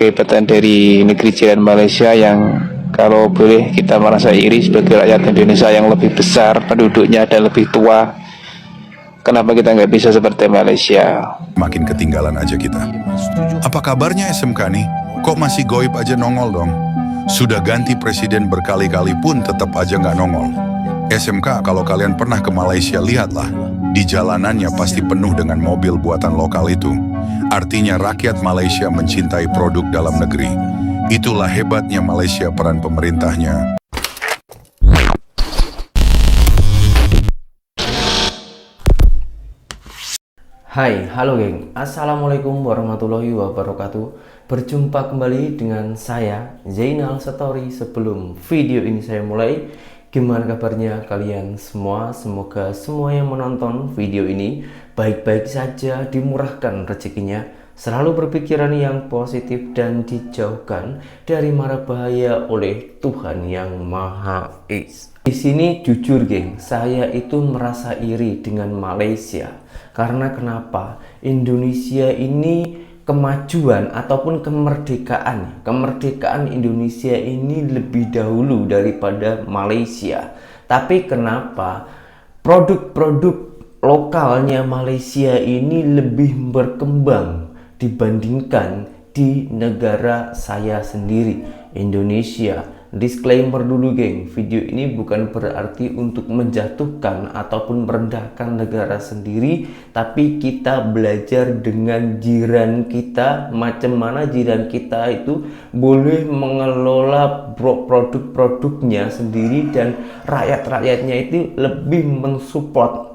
kehebatan dari negeri jiran Malaysia yang kalau boleh kita merasa iri sebagai rakyat Indonesia yang lebih besar penduduknya dan lebih tua. Kenapa kita nggak bisa seperti Malaysia? Makin ketinggalan aja kita. Apa kabarnya SMK nih? Kok masih goib aja nongol dong? Sudah ganti presiden berkali-kali pun tetap aja nggak nongol. SMK kalau kalian pernah ke Malaysia lihatlah. Di jalanannya pasti penuh dengan mobil buatan lokal itu. Artinya rakyat Malaysia mencintai produk dalam negeri. Itulah hebatnya Malaysia peran pemerintahnya. Hai, halo geng. Assalamualaikum warahmatullahi wabarakatuh. Berjumpa kembali dengan saya Zainal Story. Sebelum video ini saya mulai, gimana kabarnya kalian semua? Semoga semua yang menonton video ini baik-baik saja, dimurahkan rezekinya, selalu berpikiran yang positif dan dijauhkan dari mara bahaya oleh Tuhan yang Maha Esa. Di sini jujur geng, saya itu merasa iri dengan Malaysia. Karena kenapa? Indonesia ini kemajuan ataupun kemerdekaan Indonesia ini lebih dahulu daripada Malaysia. Tapi kenapa produk-produk lokalnya Malaysia ini lebih berkembang dibandingkan di negara saya sendiri, Indonesia? Disclaimer dulu geng, video ini bukan berarti untuk menjatuhkan ataupun merendahkan negara sendiri, tapi kita belajar dengan jiran kita, macam mana jiran kita itu boleh mengelola produk-produknya sendiri dan rakyat-rakyatnya itu lebih mensupport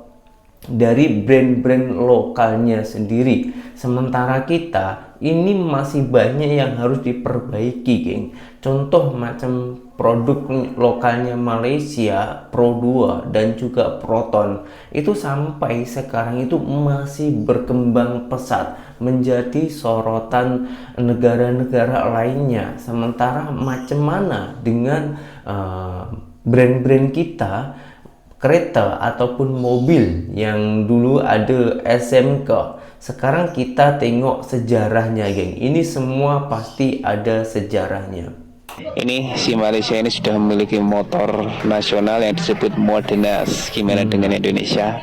dari brand-brand lokalnya sendiri. Sementara kita ini masih banyak yang harus diperbaiki geng. Contoh macam produk lokalnya Malaysia, Pro 2 dan juga Proton itu sampai sekarang itu masih berkembang pesat menjadi sorotan negara-negara lainnya. Sementara macam mana dengan brand-brand kita, kereta ataupun mobil yang dulu ada SMK, sekarang kita tengok sejarahnya geng. Ini semua pasti ada sejarahnya. Ini si Malaysia ini sudah memiliki motor nasional yang disebut Modenas. Gimana dengan Indonesia?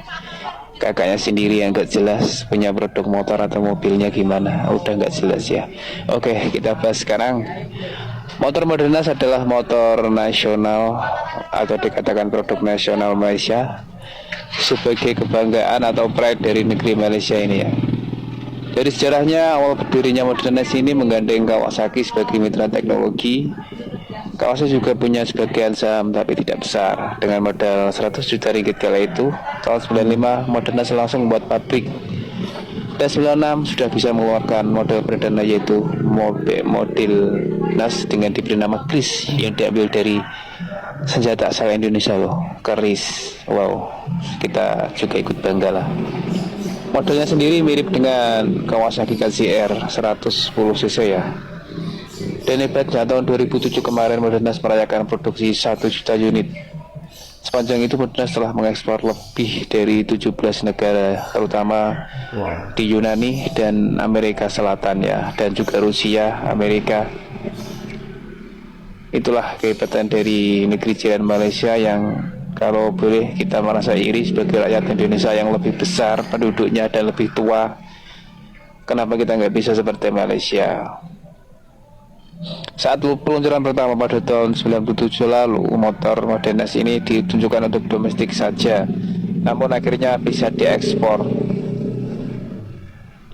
Kakaknya sendiri yang gak jelas punya produk motor atau mobilnya gimana? Udah gak jelas ya. Oke, kita bahas sekarang. Motor Modenas adalah motor nasional atau dikatakan produk nasional Malaysia sebagai kebanggaan atau pride dari negeri Malaysia ini ya. Dari sejarahnya, awal berdirinya Modenas ini menggandeng Kawasaki sebagai mitra teknologi. Kawasaki juga punya sebagian saham tapi tidak besar. Dengan modal 100 juta ringgit kala itu, tahun 95 Modenas langsung membuat pabrik. Dan 96 sudah bisa mengeluarkan model perdana yaitu model NAS dengan diberi nama Kris yang diambil dari senjata asal Indonesia loh, keris. Wow, kita juga ikut bangga lah. Modelnya sendiri mirip dengan Kawasaki KZR 110cc ya. Dan hebatnya tahun 2007 kemarin Modenas merayakan produksi 1 juta unit. Sepanjang itu Modenas telah mengekspor lebih dari 17 negara, terutama di Yunani dan Amerika Selatan ya, dan juga Rusia, Amerika. Itulah kehebatan dari negeri jiran Malaysia yang kalau boleh kita merasa iri sebagai rakyat Indonesia yang lebih besar penduduknya dan lebih tua. Kenapa kita nggak bisa seperti Malaysia? Saat peluncuran pertama pada tahun 97 lalu, motor Modenas ini ditunjukkan untuk domestik saja, namun akhirnya bisa diekspor.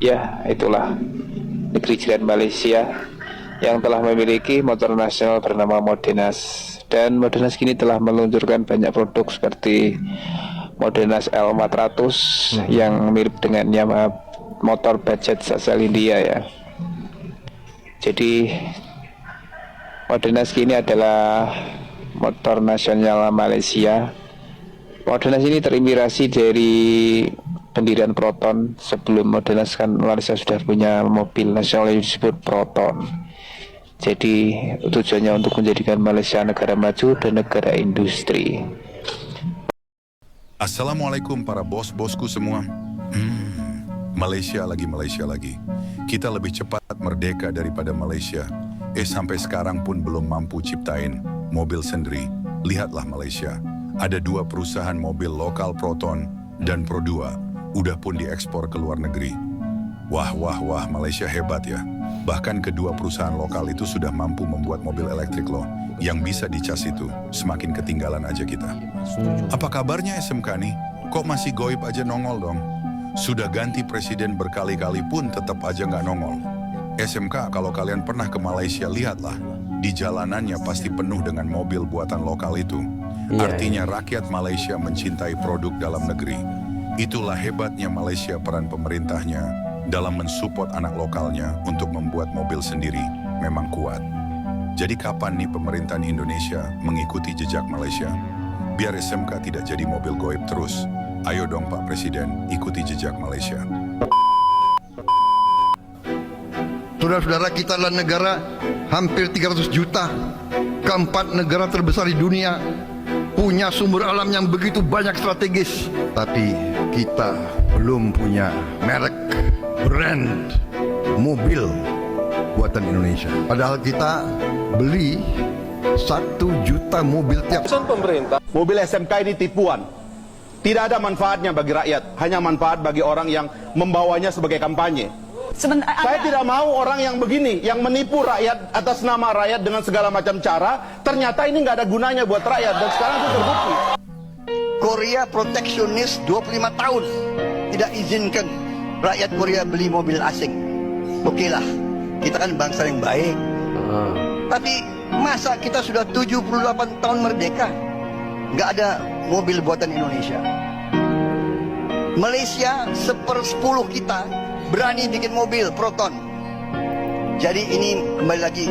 Ya, itulah negeri jiran Malaysia yang telah memiliki motor nasional bernama Modenas. Dan Modenas kini telah meluncurkan banyak produk seperti Modenas L400 yang mirip dengan Yamaha motor budget asal India ya. Jadi Modenas kini adalah motor nasional Malaysia. Modenas ini terinspirasi dari pendirian Proton. Sebelum Modenas kan Malaysia sudah punya mobil nasional yang disebut Proton. Jadi tujuannya untuk menjadikan Malaysia negara maju dan negara industri. Assalamualaikum para bos-bosku semua. Malaysia lagi. Kita lebih cepat merdeka daripada Malaysia. Sampai sekarang pun belum mampu ciptain mobil sendiri. Lihatlah Malaysia. Ada 2 perusahaan mobil lokal Proton dan Pro 2. Udah pun diekspor ke luar negeri. Wah, Malaysia hebat ya. Bahkan kedua perusahaan lokal itu sudah mampu membuat mobil elektrik loh. Yang bisa dicas itu. Semakin ketinggalan aja kita. Apa kabarnya SMK nih? Kok masih goib aja nongol dong? Sudah ganti presiden berkali-kali pun tetap aja nggak nongol. SMK kalau kalian pernah ke Malaysia, lihatlah. Di jalanannya pasti penuh dengan mobil buatan lokal itu. Artinya rakyat Malaysia mencintai produk dalam negeri. Itulah hebatnya Malaysia, peran pemerintahnya dalam mensupport anak lokalnya untuk membuat mobil sendiri memang kuat. Jadi kapan nih pemerintahan Indonesia mengikuti jejak Malaysia? Biar SMK tidak jadi mobil goib terus. Ayo dong Pak Presiden, ikuti jejak Malaysia. Saudara-saudara, kita adalah negara hampir 300 juta, keempat negara terbesar di dunia, punya sumber alam yang begitu banyak strategis. Tapi kita belum punya merek, brand, mobil buatan Indonesia. Padahal kita beli 1 juta mobil tiap pemerintah. Mobil SMK ini tipuan. Tidak ada manfaatnya bagi rakyat, hanya manfaat bagi orang yang membawanya sebagai kampanye. Saya tidak mau orang yang begini, yang menipu rakyat atas nama rakyat dengan segala macam cara. Ternyata ini nggak ada gunanya buat rakyat, dan sekarang itu terbukti. Korea proteksionis 25 tahun, tidak izinkan rakyat Korea beli mobil asing. Oke lah, kita kan bangsa yang baik. Tapi masa kita sudah 78 tahun merdeka, nggak ada mobil buatan Indonesia. Malaysia 1/10 kita berani bikin mobil Proton. Jadi ini kembali lagi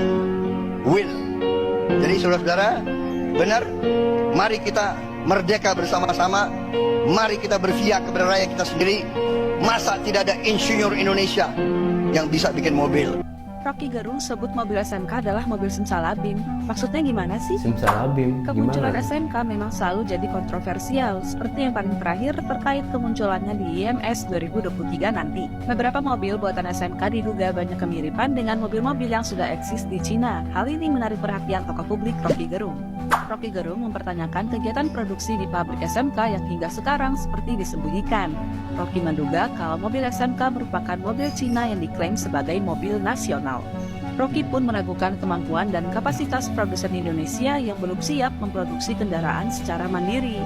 will. Jadi saudara-saudara, benar, mari kita merdeka bersama-sama. Mari kita berpihak kepada rakyat kita sendiri. Masa tidak ada insinyur Indonesia yang bisa bikin mobil? Rocky Gerung sebut mobil SMK adalah mobil simsalabim. Maksudnya gimana sih? Simsalabim Kemunculan gimana? SMK memang selalu jadi kontroversial, seperti yang paling terakhir terkait kemunculannya di IMS 2023 nanti. Beberapa mobil buatan SMK diduga banyak kemiripan dengan mobil-mobil yang sudah eksis di Cina. Hal ini menarik perhatian tokoh publik Rocky Gerung. Rocky Gerung mempertanyakan kegiatan produksi di pabrik SMK yang hingga sekarang seperti disembunyikan. Rocky menduga kalau mobil SMK merupakan mobil Cina yang diklaim sebagai mobil nasional. Rocky pun meragukan kemampuan dan kapasitas produsen Indonesia yang belum siap memproduksi kendaraan secara mandiri.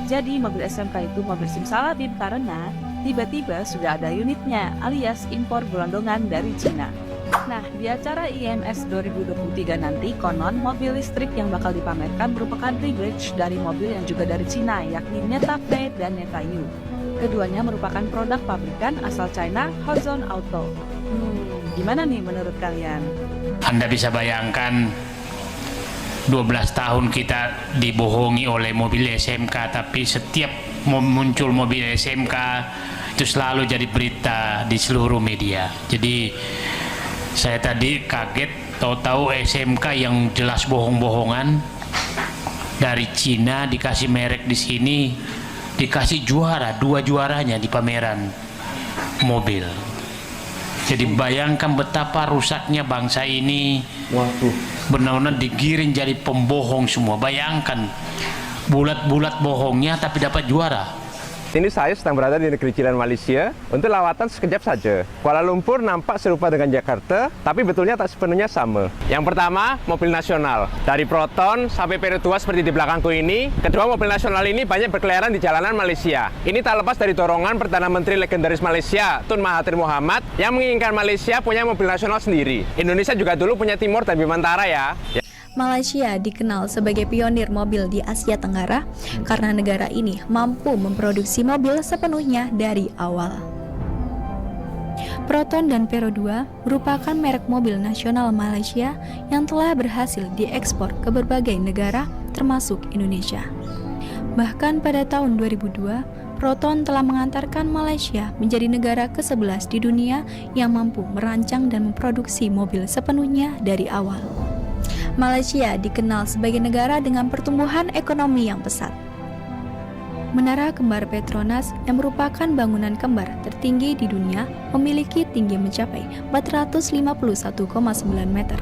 Jadi mobil SMK itu mobil simsalabim karena tiba-tiba sudah ada unitnya, alias impor gelondongan dari Cina. Nah, di acara IMS 2023 nanti, konon mobil listrik yang bakal dipamerkan merupakan rebadge dari mobil yang juga dari Cina, yakni Netafe dan Netayu. Keduanya merupakan produk pabrikan asal China, Hozon Auto. Gimana nih menurut kalian? Anda bisa bayangkan 12 tahun kita dibohongi oleh mobil SMK, tapi setiap muncul mobil SMK itu selalu jadi berita di seluruh media. Jadi saya tadi kaget tahu-tahu SMK yang jelas bohong-bohongan dari Cina dikasih merek di sini, dikasih juara, 2 juaranya di pameran mobil. Jadi bayangkan betapa rusaknya bangsa ini. Waduh, Benar-benar digiring jadi pembohong semua. Bayangkan bulat-bulat bohongnya tapi dapat juara. Ini saya sedang berada di negeri jiran Malaysia untuk lawatan sekejap saja. Kuala Lumpur nampak serupa dengan Jakarta, tapi betulnya tak sepenuhnya sama. Yang pertama, mobil nasional. Dari Proton sampai Pro 2 seperti di belakangku ini. Kedua, mobil nasional ini banyak berkeliaran di jalanan Malaysia. Ini tak lepas dari dorongan Perdana Menteri legendaris Malaysia, Tun Mahathir Mohamad, yang menginginkan Malaysia punya mobil nasional sendiri. Indonesia juga dulu punya Timor dan Bimantara ya. Malaysia dikenal sebagai pionir mobil di Asia Tenggara karena negara ini mampu memproduksi mobil sepenuhnya dari awal. Proton dan Pro 2 merupakan merek mobil nasional Malaysia yang telah berhasil diekspor ke berbagai negara termasuk Indonesia. Bahkan pada tahun 2002, Proton telah mengantarkan Malaysia menjadi negara ke-11 di dunia yang mampu merancang dan memproduksi mobil sepenuhnya dari awal. Malaysia dikenal sebagai negara dengan pertumbuhan ekonomi yang pesat. Menara kembar Petronas yang merupakan bangunan kembar tertinggi di dunia memiliki tinggi mencapai 451,9 meter.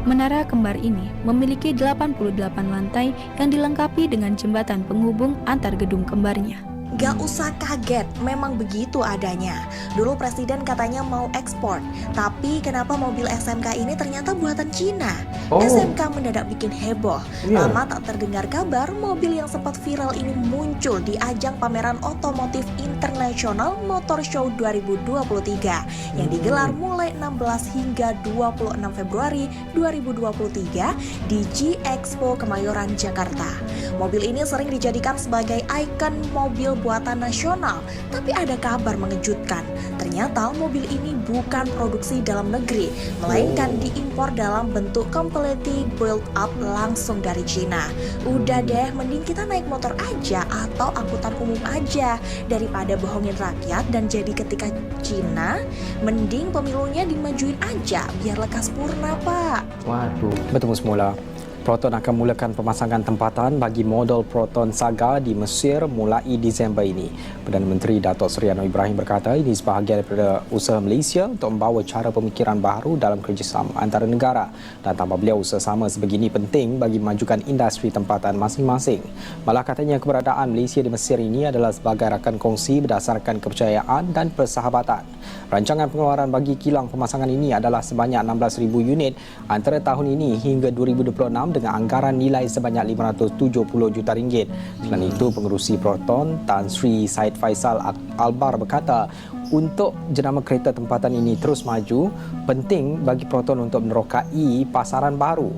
Menara kembar ini memiliki 88 lantai yang dilengkapi dengan jembatan penghubung antar gedung kembarnya. Gak usah kaget, memang begitu adanya. Dulu presiden katanya mau ekspor, tapi kenapa mobil SMK ini ternyata buatan Cina? SMK mendadak bikin heboh. Lama tak terdengar kabar mobil yang sempat viral ini muncul di ajang pameran otomotif internasional Motor Show 2023 yang digelar mulai 16 hingga 26 Februari 2023 di G-Expo Kemayoran, Jakarta. Mobil ini sering dijadikan sebagai ikon mobil buatan nasional, tapi ada kabar mengejutkan. Ternyata mobil ini bukan produksi dalam negeri, melainkan diimpor dalam bentuk completely built up langsung dari Cina. Udah deh, mending kita naik motor aja atau angkutan umum aja daripada bohongin rakyat dan jadi ketika Cina, mending pemilunya dimajuin aja biar lekas purna, Pak. Waduh. Bertemu semula. Proton akan mulakan pemasangan tempatan bagi model Proton Saga di Mesir mulai Disember ini. Perdana Menteri Datuk Seri Anwar Ibrahim berkata ini sebahagian daripada usaha Malaysia untuk membawa cara pemikiran baharu dalam kerjasama antara negara. Dan tambah beliau, usaha sama sebegini penting bagi memajukan industri tempatan masing-masing. Malah katanya keberadaan Malaysia di Mesir ini adalah sebagai rakan kongsi berdasarkan kepercayaan dan persahabatan. Rancangan pengeluaran bagi kilang pemasangan ini adalah sebanyak 16,000 unit antara tahun ini hingga 2026 dengan anggaran nilai sebanyak RM570 juta. Selain itu, pengerusi Proton Tan Sri Said Faisal Albar berkata, untuk jenama kereta tempatan ini terus maju, penting bagi Proton untuk menerokai pasaran baru.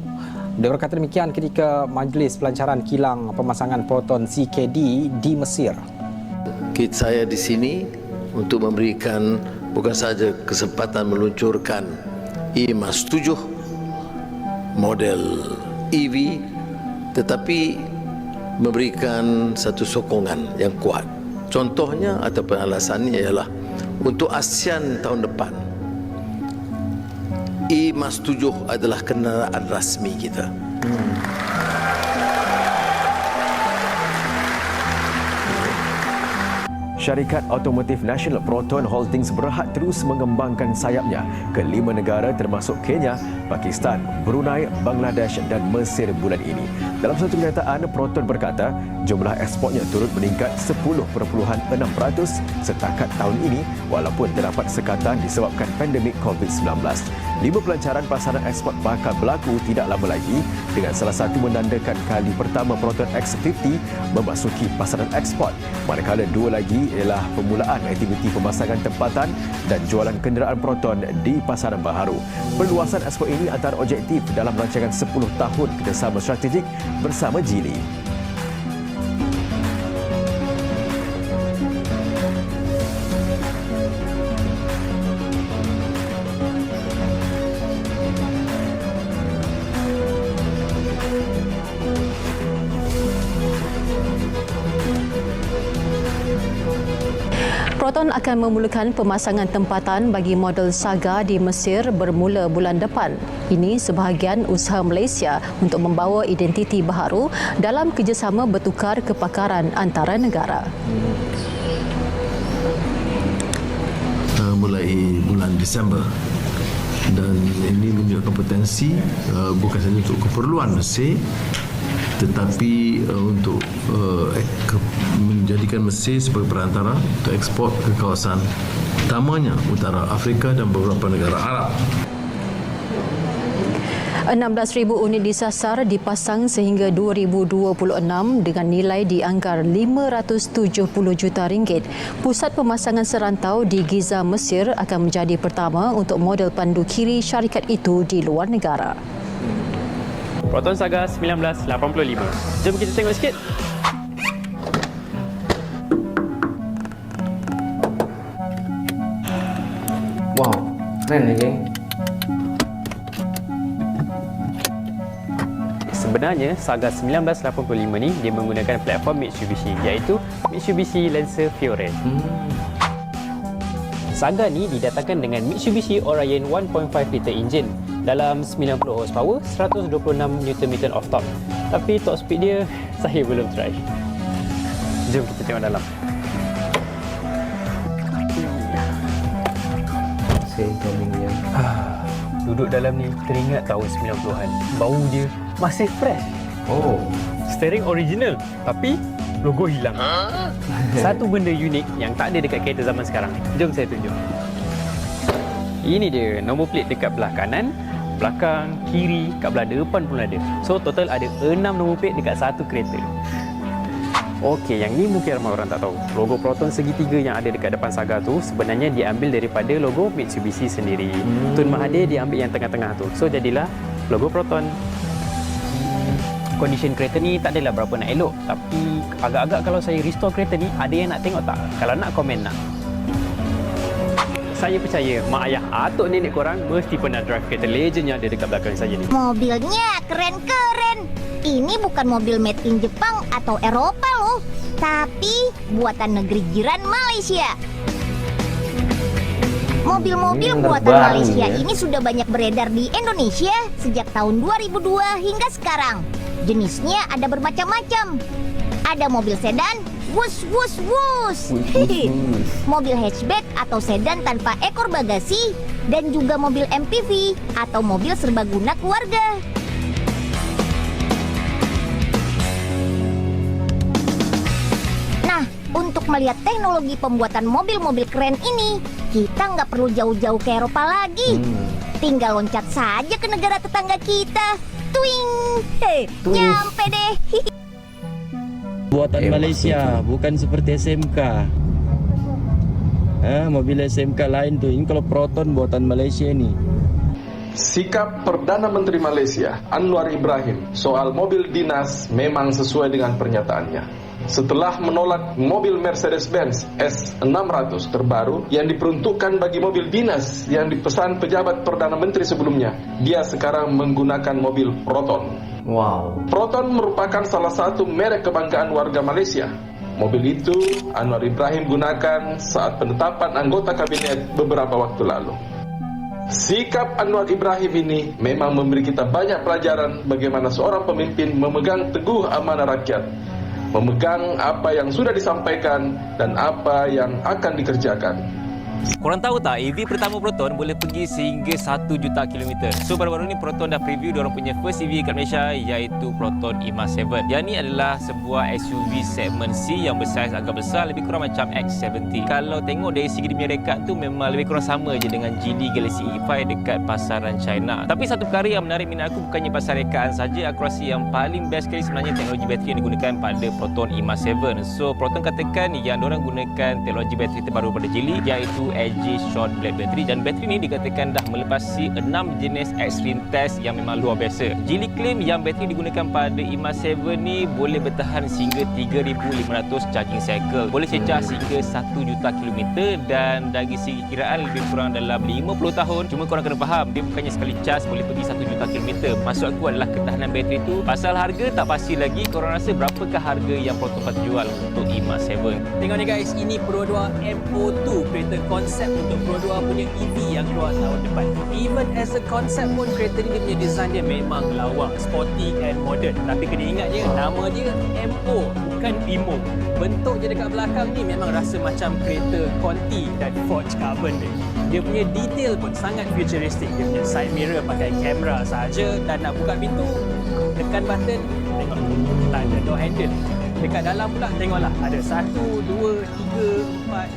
Dia berkata demikian ketika majlis pelancaran kilang pemasangan Proton CKD di Mesir. Saya di sini untuk memberikan bukan saja kesempatan meluncurkan IMAS 7 model EV, tetapi memberikan satu sokongan yang kuat. Contohnya ataupun alasannya ialah untuk ASEAN tahun depan, IMAS 7 adalah kenderaan rasmi kita. Syarikat Otomotif Nasional Proton Holdings berhad terus mengembangkan sayapnya ke 5 negara termasuk Kenya, Pakistan, Brunei, Bangladesh dan Mesir bulan ini. Dalam satu kenyataan, Proton berkata jumlah ekspornya turut meningkat 10.6% setakat tahun ini walaupun terdapat sekatan disebabkan pandemik COVID-19. 5 pelancaran pasaran ekspor bakal berlaku tidak lama lagi dengan salah satu menandakan kali pertama Proton X50 memasuki pasaran ekspor, manakala 2 lagi ialah permulaan aktiviti pemasangan tempatan dan jualan kenderaan Proton di pasaran baharu. Perluasan ekspor ini antara objektif dalam rancangan 10 tahun kerjasama strategik bersama Geely. Proton akan memulakan pemasangan tempatan bagi model Saga di Mesir bermula bulan depan. Ini sebahagian usaha Malaysia untuk membawa identiti baharu dalam kerjasama bertukar kepakaran antara negara. Mulai bulan Disember, dan ini menunjukkan potensi bukan sahaja untuk keperluan Mesir, tetapi untuk menjadikan Mesir sebagai perantara untuk ekspor ke kawasan utamanya utara Afrika dan beberapa negara Arab. 16,000 unit disasar dipasang sehingga 2026 dengan nilai dianggar RM570 juta. Pusat pemasangan serantau di Giza, Mesir akan menjadi pertama untuk model pandu kiri syarikat itu di luar negara. Proton Saga 1985. Jom kita tengok sikit. Wow, keren ya geng. Sebenarnya Saga 1985 ni dia menggunakan platform Mitsubishi, iaitu Mitsubishi Lancer Fiore. Saga ni didatangkan dengan Mitsubishi Orion 1.5 liter enjin dalam 90 horsepower, 126 Nm of torque. Tapi top speed dia saya belum try. Jom kita tengok dalam. Cabingnya. Duduk dalam ni teringat tahun 90-an. Bau dia masih fresh. Oh. Steering original tapi logo hilang. Satu benda unik yang tak ada dekat kereta zaman sekarang. Jom saya tunjuk. Ini dia nombor plate dekat belah kanan, belakang, kiri, kat belah depan pun ada. So total ada 6 nombor plate dekat satu kereta. Okey, yang ni mungkin ramai orang tak tahu. Logo Proton segitiga yang ada dekat depan Saga tu sebenarnya diambil daripada logo Mitsubishi sendiri. Tun Mahathir diambil yang tengah-tengah tu. So jadilah logo Proton. Condition kereta ni tak adalah berapa nak elok, tapi agak-agak kalau saya restore kereta ni, ada yang nak tengok tak? Kalau nak, komen nak. Saya percaya mak ayah atuk nenek korang mesti pernah drive kereta legend yang ada dekat belakang saya ni. Mobilnya keren-keren. Ini bukan mobil made in Jepang atau Eropa loh, tapi buatan negeri jiran Malaysia. Mobil-mobil buatan Malaysia ini sudah banyak beredar di Indonesia sejak tahun 2002 hingga sekarang. Jenisnya ada bermacam-macam. Ada mobil sedan, wus wus wus. Mobil hatchback atau sedan tanpa ekor bagasi, dan juga mobil MPV atau mobil serbaguna keluarga. Nah, untuk melihat teknologi pembuatan mobil-mobil keren ini, kita nggak perlu jauh-jauh ke Eropa lagi. Tinggal loncat saja ke negara tetangga kita. Twing! Nyampe deh. Buatan Malaysia, bukan seperti SMK. Mobil SMK lain tuh. Ini kalau Proton buatan Malaysia nih. Sikap Perdana Menteri Malaysia Anwar Ibrahim soal mobil dinas memang sesuai dengan pernyataannya. Setelah menolak mobil Mercedes-Benz S600 terbaru yang diperuntukkan bagi mobil dinas yang dipesan pejabat Perdana Menteri sebelumnya, dia sekarang menggunakan mobil Proton. Wow. Proton merupakan salah satu merek kebanggaan warga Malaysia. Mobil itu Anwar Ibrahim gunakan saat penetapan anggota kabinet beberapa waktu lalu. Sikap Anwar Ibrahim ini memang memberi kita banyak pelajaran bagaimana seorang pemimpin memegang teguh amanah rakyat, memegang apa yang sudah disampaikan dan apa yang akan dikerjakan. Korang tahu tak, EV pertama Proton boleh pergi sehingga 1 juta kilometer. So baru-baru ni Proton dah preview diorang punya first EV kat Malaysia, iaitu Proton Emas 7. Yang ni adalah sebuah SUV segmen C yang bersaiz agak besar, lebih kurang macam X70. Kalau tengok dari segi dia punya rekat tu memang lebih kurang sama je dengan Geely Galaxy E5 dekat pasaran China. Tapi satu perkara yang menarik minat aku bukannya pasal rekaan saja, aku rasa yang paling best sekali sebenarnya teknologi bateri yang digunakan pada Proton Emas 7. So Proton katakan yang diorang gunakan teknologi bateri terbaru pada Geely, iaitu Edge Short Black Battery, dan bateri ni dikatakan dah melepasi 6 jenis extreme test yang memang luar biasa. Geely claim yang bateri digunakan pada Emas 7 ni boleh bertahan sehingga 3,500 charging cycle, boleh cecah sehingga 1 juta kilometer, dan dari segi kiraan lebih kurang dalam 50 tahun. Cuma korang kena faham, dia bukannya sekali charge boleh pergi 1 juta kilometer. Maksud aku adalah ketahanan bateri tu. Pasal harga tak pasti lagi. Korang rasa berapakah harga yang Proton patut jual untuk Emas 7? Tengok ni guys, ini Pro 2 MO2, kereta konsep untuk Pro 2 punya EV yang keluar tahun depan. Even as a concept pun kereta ni dia punya design dia memang lawak, sporty and modern. Tapi kena ingat je, nama dia MO, bukan Imo. Bentuk je dekat belakang ni memang rasa macam kereta Conti dan Forge Carbon dia. Dia punya detail pun sangat futuristic. Dia punya side mirror pakai kamera saja, dan nak buka pintu tekan button, tengok tak ada door handle. Dekat dalam pula tengoklah ada 1, 2, 3, 4,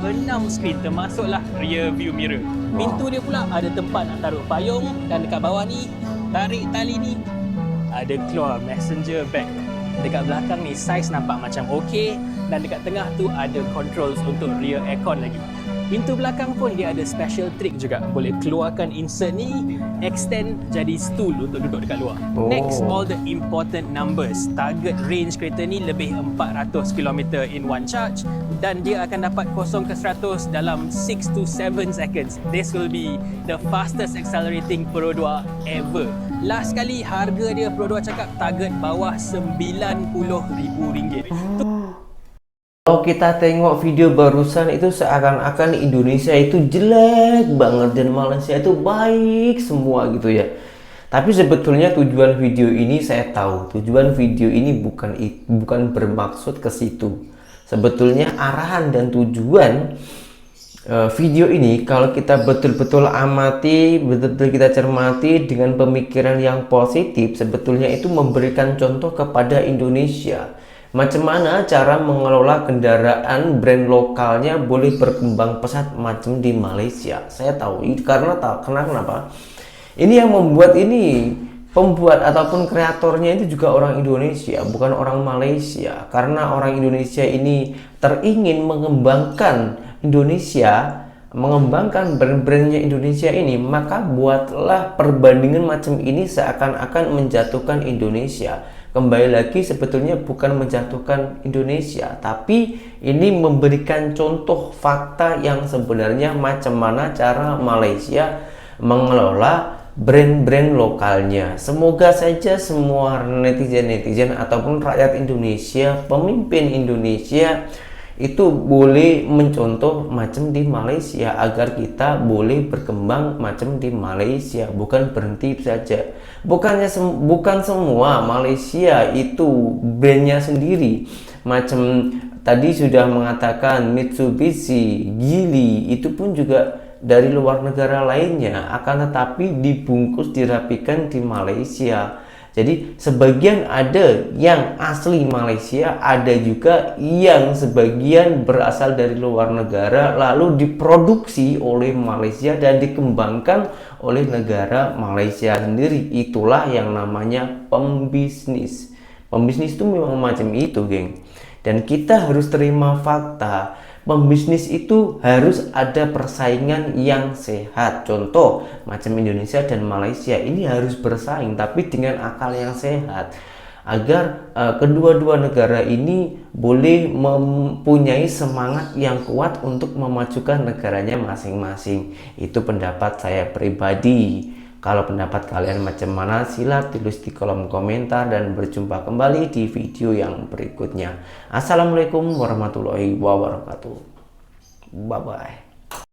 5, 6 skrin termasuklah rear view mirror. Pintu dia pula ada tempat nak taruh payung, dan dekat bawah ni tarik tali ni ada keluar messenger bag. Dekat belakang ni saiz nampak macam okey, dan dekat tengah tu ada controls untuk rear aircon lagi. Pintu belakang pun dia ada special trick juga. Boleh keluarkan insert ni, extend jadi stool untuk duduk dekat luar. Next, all the important numbers. Target range kereta ni lebih 400 km in one charge, dan dia akan dapat 0 ke 100 dalam 6 to 7 seconds. This will be the fastest accelerating Pro 2 ever. Last kali harga dia Pro 2 cakap target bawah RM90,000. Kalau kita tengok video barusan itu seakan-akan Indonesia itu jelek banget dan Malaysia itu baik semua gitu ya. Tapi sebetulnya tujuan video ini saya tahu, tujuan video ini bukan bermaksud ke situ. Sebetulnya arahan dan tujuan video ini kalau kita betul-betul amati, betul-betul kita cermati dengan pemikiran yang positif, sebetulnya itu memberikan contoh kepada Indonesia. Macam mana cara mengelola kendaraan brand lokalnya boleh berkembang pesat macam di Malaysia. Saya tahu karena kenapa? Ini yang membuat ini pembuat ataupun kreatornya itu juga orang Indonesia, bukan orang Malaysia. Karena orang Indonesia ini teringin mengembangkan Indonesia, mengembangkan brand-brandnya Indonesia ini, maka buatlah perbandingan macam ini seakan-akan menjatuhkan Indonesia. Kembali lagi, sebetulnya bukan menjatuhkan Indonesia, tapi ini memberikan contoh fakta yang sebenarnya macam mana cara Malaysia mengelola brand-brand lokalnya. Semoga saja semua netizen-netizen ataupun rakyat Indonesia, pemimpin Indonesia itu boleh mencontoh macam di Malaysia agar kita boleh berkembang macam di Malaysia, bukan berhenti saja. Bukan semua Malaysia itu brandnya sendiri. Macam tadi sudah mengatakan Mitsubishi, Geely itu pun juga dari luar negara lainnya, akan tetapi dibungkus dirapikan di Malaysia. Jadi sebagian ada yang asli Malaysia, ada juga yang sebagian berasal dari luar negara lalu diproduksi oleh Malaysia dan dikembangkan oleh negara Malaysia sendiri. Itulah yang namanya pembisnis. Pembisnis itu memang macam itu, geng. Dan kita harus terima fakta. Pembisnis itu harus ada persaingan yang sehat. Contoh, macam Indonesia dan Malaysia ini harus bersaing, tapi dengan akal yang sehat. Agar kedua-dua negara ini boleh mempunyai semangat yang kuat untuk memajukan negaranya masing-masing. Itu pendapat saya pribadi. Kalau pendapat kalian macam mana, silahkan tulis di kolom komentar dan berjumpa kembali di video yang berikutnya. Assalamualaikum warahmatullahi wabarakatuh. Bye-bye.